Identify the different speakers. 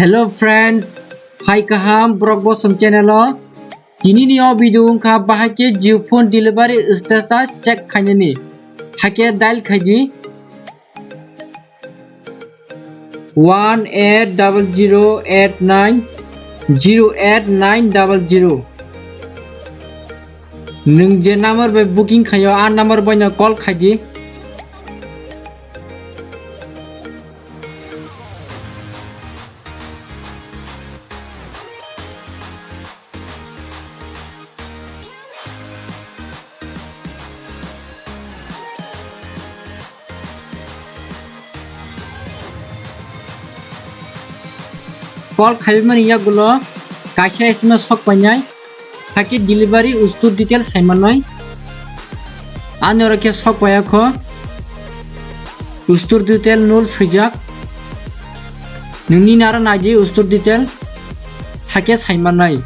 Speaker 1: Hello friends, hai kaham Brogbosum channel Kini ni video ka bahake jiu phone delivery status check khainani hake dial khaji 1800890890 Nung je number by booking khayo a number by na call khaji call khaibmani yagulo kaisa SMS sok painai haki delivery ustur details haimanoi anorake sok payakho ustur detail null swijak nungni nara naji ustur detail hake saimanoi